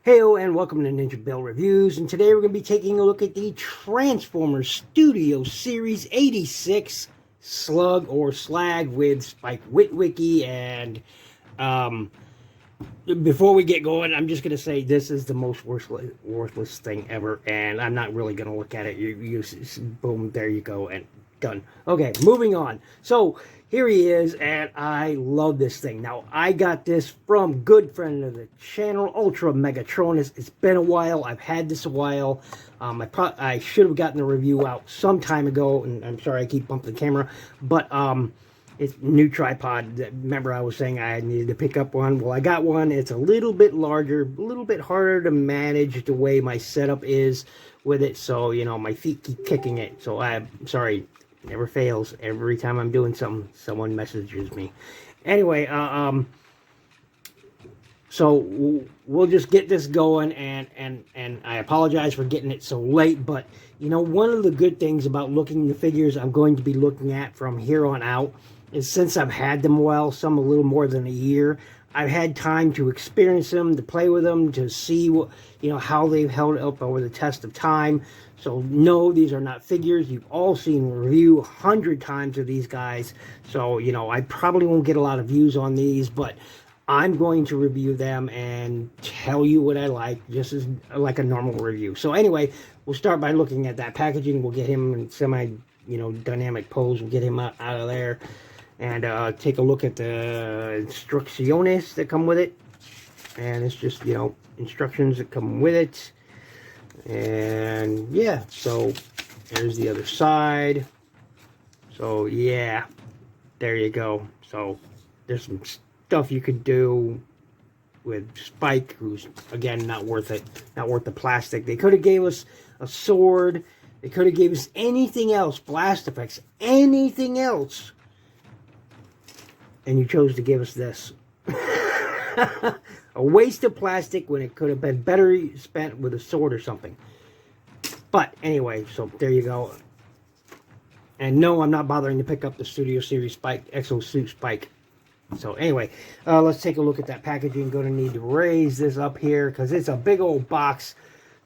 Heyo and welcome to NinjaBill Reviews, and today we're going to be taking a look at the Transformers Studio Series 86 Slug or Slag with Spike Witwicky. And before we get going, I'm just going to say this is the most worthless thing ever, and I'm not really going to look at it. Boom, there you go, and done. Okay, moving on. So here he is, and I love this thing. Now, I got this from good friend of the channel, UltraMegatronus. It's been a while. I've had this a while. I should have gotten the review out some time ago, and I'm sorry I keep bumping the camera, but it's a new tripod. Remember I was saying I needed to pick up one? Well, I got one. It's a little bit larger, a little bit harder to manage the way my setup is with it, so, you know, my feet keep kicking it, so I'm sorry. Never fails. Every time I'm doing something, someone messages me. Anyway, so we'll just get this going, and I apologize for getting it so late, but, you know, one of the good things about looking at the figures I'm going to be looking at from here on out is, since I've had them some a little more than a year, I've had time to experience them, to play with them, to see what, you know, how they've held up over the test of time. So no, these are not figures. You've all seen review 100 times of these guys. So, you know, I probably won't get a lot of views on these, but I'm going to review them and tell you what I like, just as like a normal review. So anyway, we'll start by looking at that packaging. We'll get him in semi, you know, dynamic pose. We'll get him out of there and take a look at the instrucciones that come with it. And it's just, you know, instructions that come with it. And yeah, so there's the other side. So yeah, there you go. So there's some stuff you could do with Spike, who's again not worth it, not worth the plastic. They could have gave us a sword. They could have gave us anything else, blast effects, anything else, and you chose to give us this. A waste of plastic when it could have been better spent with a sword or something. But anyway, so there you go. And no, I'm not bothering to pick up the Studio Series Spike, Exosuit Spike. So anyway, let's take a look at that packaging. Going to need to raise this up here because it's a big old box.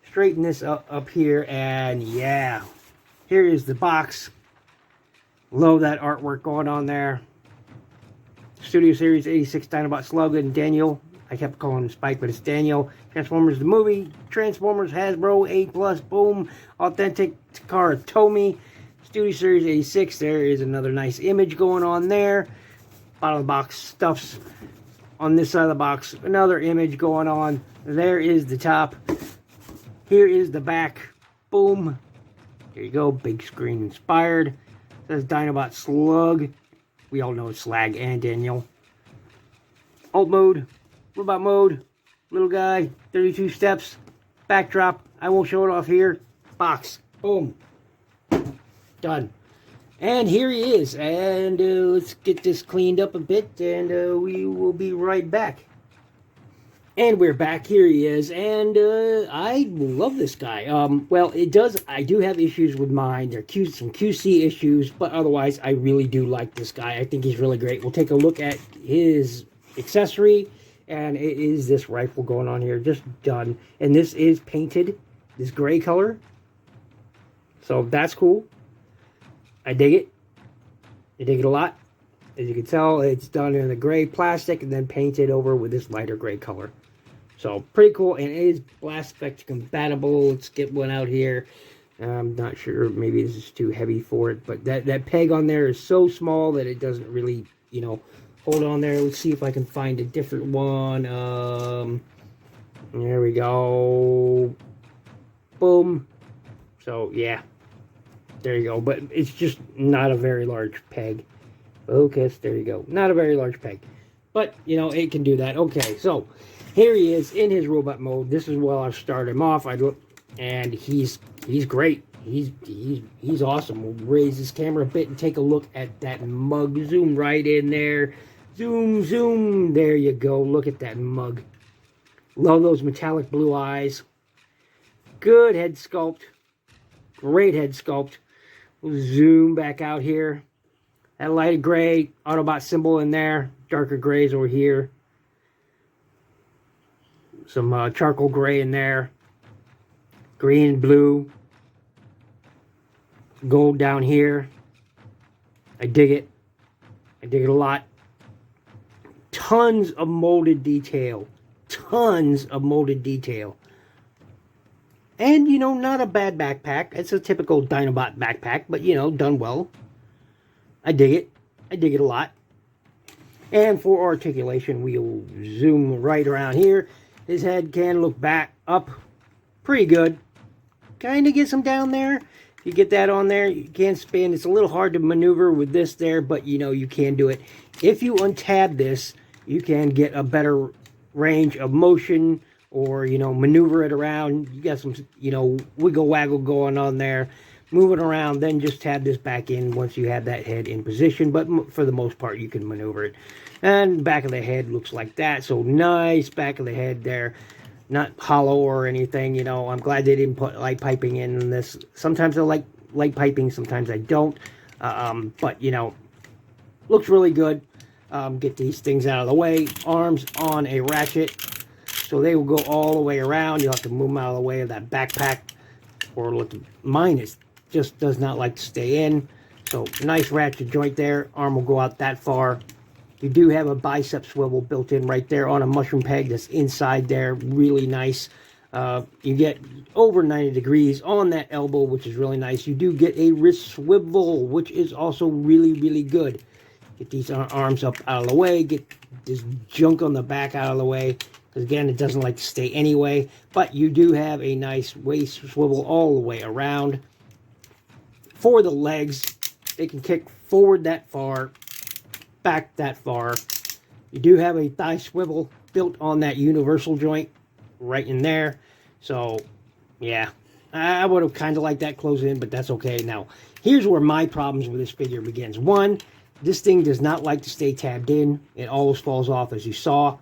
Straighten this up here, and yeah, here is the box. Love that artwork going on there. Studio Series 86 Dinobot Slug and Daniel. I kept calling him Spike, but it's Daniel. Transformers the movie. Transformers Hasbro A+. Boom. Authentic car Tomy. Studio Series 86. There is another nice image going on there. Bottom of the box stuffs on this side of the box. Another image going on. There is the top. Here is the back. Boom. There you go. Big screen inspired. It says Dinobot Slug. We all know it's Slag and Daniel. Alt mode. Robot mode. Little guy. 32 steps. Backdrop. I won't show it off here. Box. Boom. Done. And here he is. And let's get this cleaned up a bit. And we will be right back. And we're back. Here he is. And I love this guy. Well, I do have issues with mine. There are some QC issues. But otherwise, I really do like this guy. I think he's really great. We'll take a look at his accessory. And it is this rifle going on here. Just done. And this is painted. This gray color. So that's cool. I dig it. I dig it a lot. As you can tell, it's done in a gray plastic and then painted over with this lighter gray color. So, pretty cool. And it is blast effect compatible. Let's get one out here. I'm not sure. Maybe this is too heavy for it. But that peg on there is so small that it doesn't really, you know, hold on there. Let's see if I can find a different one. There we go. Boom. So, yeah. There you go. But it's just not a very large peg. Focus. There you go. Not a very large peg. But, you know, it can do that. Okay, so here he is in his robot mode. This is where I've started him off. And he's great. He's awesome. We'll raise this camera a bit and take a look at that mug. Zoom right in there. Zoom, zoom. There you go. Look at that mug. Love those metallic blue eyes. Good head sculpt. Great head sculpt. We'll zoom back out here. That light gray Autobot symbol in there. Darker grays over here. some charcoal gray in there, green, blue, gold down here. I dig it. I dig it a lot. Tons of molded detail. Tons of molded detail. And, you know, not a bad backpack. It's a typical Dinobot backpack, but, you know, done well. I dig it. I dig it a lot. And for articulation, we'll zoom right around here. His head can look back up pretty good. Kind of gets him down there. If you get that on there, you can spin. It's a little hard to maneuver with this there, but, you know, you can do it. If you untab this, you can get a better range of motion, or, you know, maneuver it around. You got some, you know, wiggle waggle going on there. Move it around, then just tab this back in once you have that head in position. But for the most part, you can maneuver it. And back of the head looks like that. So nice back of the head there. Not hollow or anything, you know. I'm glad they didn't put light piping in this. Sometimes I like light piping, sometimes I don't. But, you know, looks really good. Get these things out of the way. Arms on a ratchet. So they will go all the way around. You'll have to move them out of the way of that backpack. Or look, mine is just does not like to stay in. So nice ratchet joint there. Arm will go out that far. You do have a bicep swivel built in right there on a mushroom peg that's inside there. Really nice. You get over 90 degrees on that elbow, which is really nice. You do get a wrist swivel, which is also really, really good. Get these arms up out of the way. Get this junk on the back out of the way. Because again, it doesn't like to stay anyway. But you do have a nice waist swivel all the way around. For the legs, they can kick forward that far, back that far. You do have a thigh swivel built on that universal joint right in there. So, yeah. I would have kind of liked that close in, but that's okay. Now, here's where my problems with this figure begins. One, this thing does not like to stay tabbed in. It always falls off, as you saw.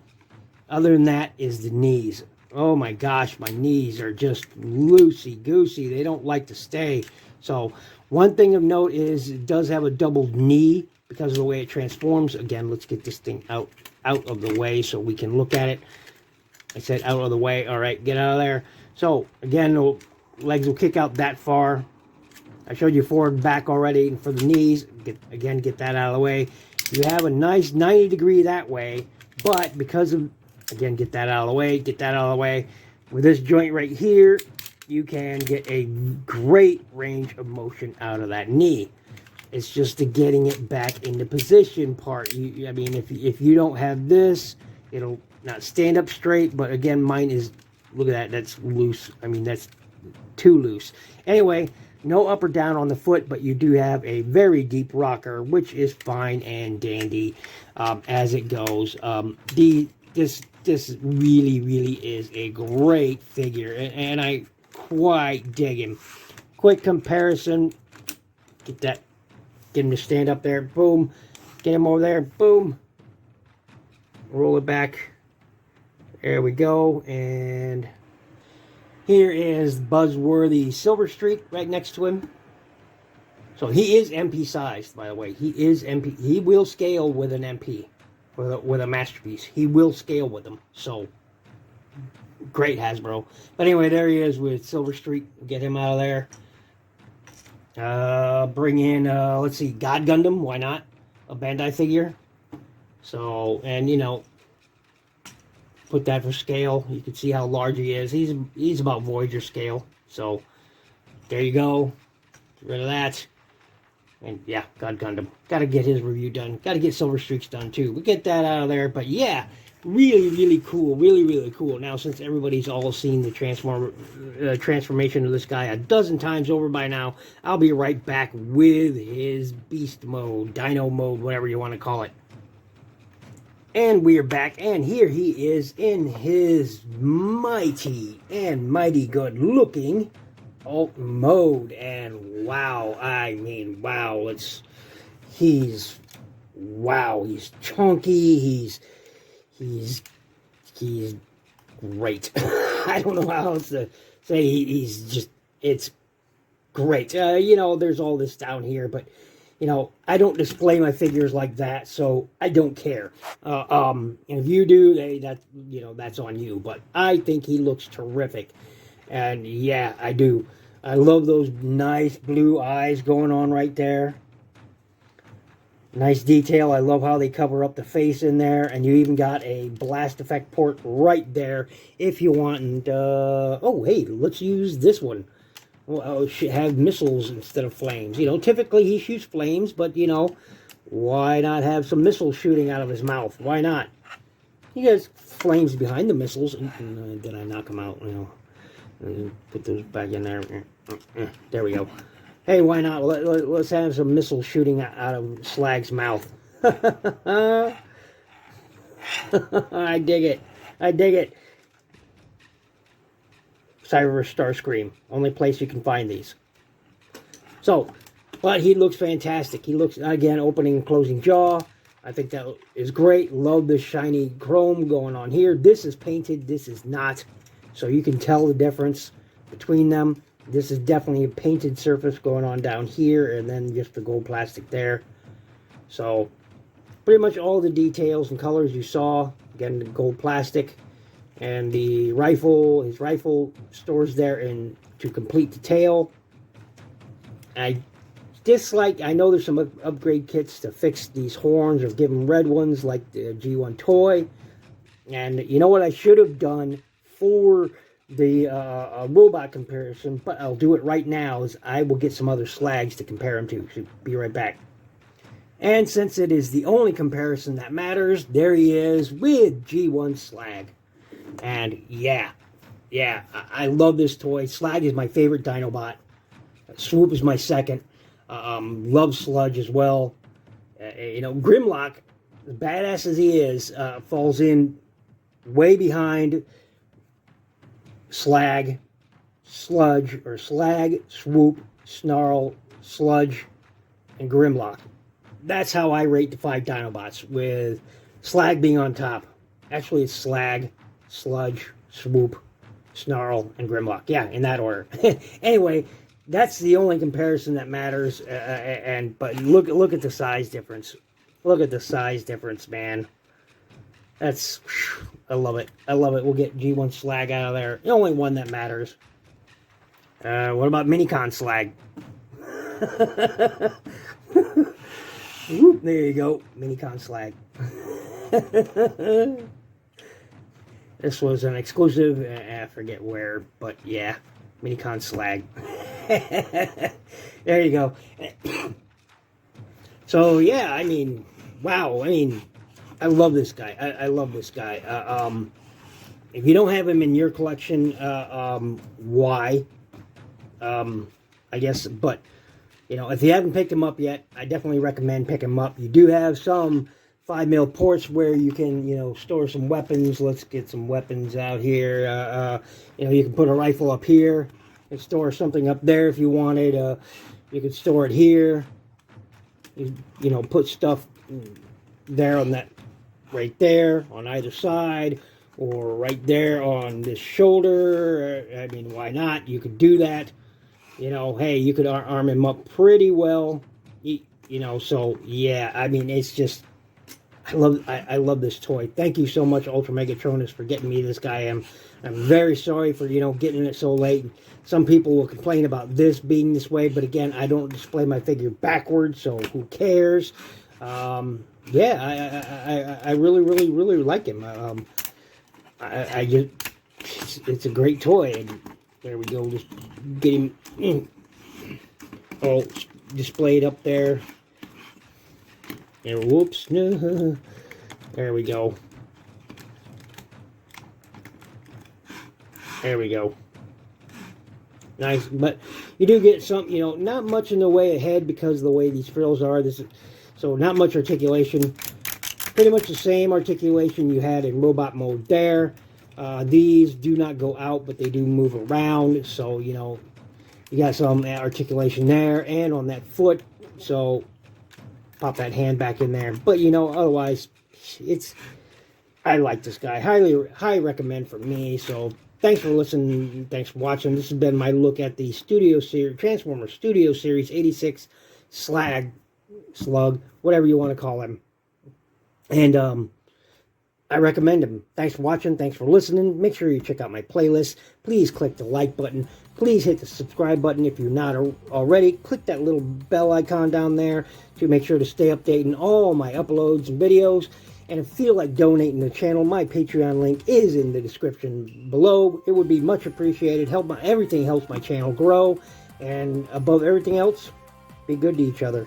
Other than that is the knees. Oh my gosh, my knees are just loosey-goosey. They don't like to stay. So, one thing of note is it does have a doubled knee because of the way it transforms. Again, let's get this thing out of the way so we can look at it. I said out of the way. All right, get out of there. So, again, the legs will kick out that far. I showed you forward and back already. And for the knees, get that out of the way. You have a nice 90 degree that way. But because of, again, get that out of the way. Get that out of the way. With this joint right here, you can get a great range of motion out of that knee. It's just the getting it back into position part. I mean, if you don't have this, it'll not stand up straight. But again, mine is, look at that, that's loose. I mean, that's too loose. Anyway, no up or down on the foot, but you do have a very deep rocker, which is fine and dandy as it goes. This really, really is a great figure, and I quite dig him. Quick comparison. Get him to stand up there. Boom. Get him over there. Boom. Roll it back. There we go. And here is buzzworthy Silver Streak right next to him. So he is MP sized, by the way. He is MP. He will scale with an MP. With a masterpiece. He will scale with them. So, great Hasbro. But anyway, there he is with Silver Streak. Get him out of there. Bring in, let's see, God Gundam. Why not? A Bandai figure. So, and, you know, put that for scale. You can see how large he is. He's about Voyager scale. So, there you go. Get rid of that. And yeah, God Gundam. Got to get his review done. Got to get Silver Streaks done too. We get that out of there. But yeah, really, really cool. Really, really cool. Now, since everybody's all seen the transformation of this guy a dozen times over by now, I'll be right back with his beast mode, dino mode, whatever you want to call it. And we are back. And here he is in his mighty good looking alt mode. And wow, I mean, wow, he's chunky, he's great. I don't know how else to say. He's just, it's great. You know, there's all this down here, but you know, I don't display my figures like that, so I don't care. And if you do, you know, that's on you. But I think he looks terrific, and yeah, I do. I love those nice blue eyes going on right there. Nice detail. I love how they cover up the face in there, and you even got a blast effect port right there if you want. And oh, hey, let's use this one. Well, should have missiles instead of flames. You know, typically he shoots flames, but you know, why not have some missiles shooting out of his mouth? Why not? He has flames behind the missiles. And did I knock them out? You know, put those back in there. There we go. Hey, why not? Let's have some missiles shooting out of Slag's mouth. I dig it. I dig it. Cyber Starscream. Only place you can find these. So, but he looks fantastic. He looks, again, opening and closing jaw. I think that is great. Love the shiny chrome going on here. This is painted. This is not. So you can tell the difference between them. This is definitely a painted surface going on down here, and then just the gold plastic there. So, pretty much all the details and colors you saw. Again, the gold plastic. And the rifle, his rifle stores there in to complete the tail. I dislike, I know there's some upgrade kits to fix these horns or give them red ones like the G1 toy. And you know what I should have done for the robot comparison, but I'll do it right now, is I will get some other Slags to compare them to. So be right back. And since it is the only comparison that matters, there he is with G1 Slag. And yeah, I love this toy. Slag is my favorite Dinobot. Swoop is my second. Love Sludge as well. You know, Grimlock, as badass as he is, falls in way behind Slag, Sludge, or Slag, Swoop, Snarl, Sludge, and Grimlock. That's how I rate the 5 Dinobots, with Slag being on top. Actually, it's Slag, Sludge, Swoop, Snarl, and Grimlock. Yeah, in that order. Anyway, that's the only comparison that matters. But look at the size difference. Look at the size difference, man. That's, I love it. I love it. We'll get G1 Slag out of there. The only one that matters. What about Minicon Slag? Whoop, there you go. Minicon Slag. This was an exclusive, I forget where, but yeah, Minicon Slag. There you go. So yeah, I mean, wow, I mean, I love this guy. I love this guy. If you don't have him in your collection, why? I guess, but, you know, if you haven't picked him up yet, I definitely recommend picking him up. You do have some 5mm ports where you can, you know, store some weapons. Let's get some weapons out here. You know, you can put a rifle up here and store something up there if you wanted. You could store it here. You know, put stuff there on that, right there on either side, or right there on this shoulder. I mean, why not? You could do that. You know, hey, you could arm him up pretty well. You know, so yeah, I mean, it's just, I love this toy. Thank you so much, UltraMegatronus, for getting me this guy. I'm very sorry for, you know, getting it so late. Some people will complain about this being this way, but again, I don't display my figure backwards, so who cares? Yeah, I really like him. I just, it's a great toy. And there we go. Just get him all displayed up there. And whoops, no. There we go. There we go. Nice, but you do get some, you know, not much in the way of head because of the way these frills are. This is, so not much articulation. Pretty much the same articulation you had in robot mode there. These do not go out, but they do move around. So, you know, you got some articulation there and on that foot. So pop that hand back in there. But, you know, otherwise, it's, I like this guy. Highly recommend for me. So thanks for listening. Thanks for watching. This has been my look at the Studio Series, Transformers Studio Series 86 Slag Slug, whatever you want to call him. And I recommend him. Thanks for watching. Thanks for listening. Make sure you check out my playlist. Please click the like button. Please hit the subscribe button if you're not already. Click that little bell icon down there to make sure to stay updated on all my uploads and videos. And if you feel like donating to the channel, my Patreon link is in the description below. It would be much appreciated. Everything helps my channel grow. And above everything else, be good to each other.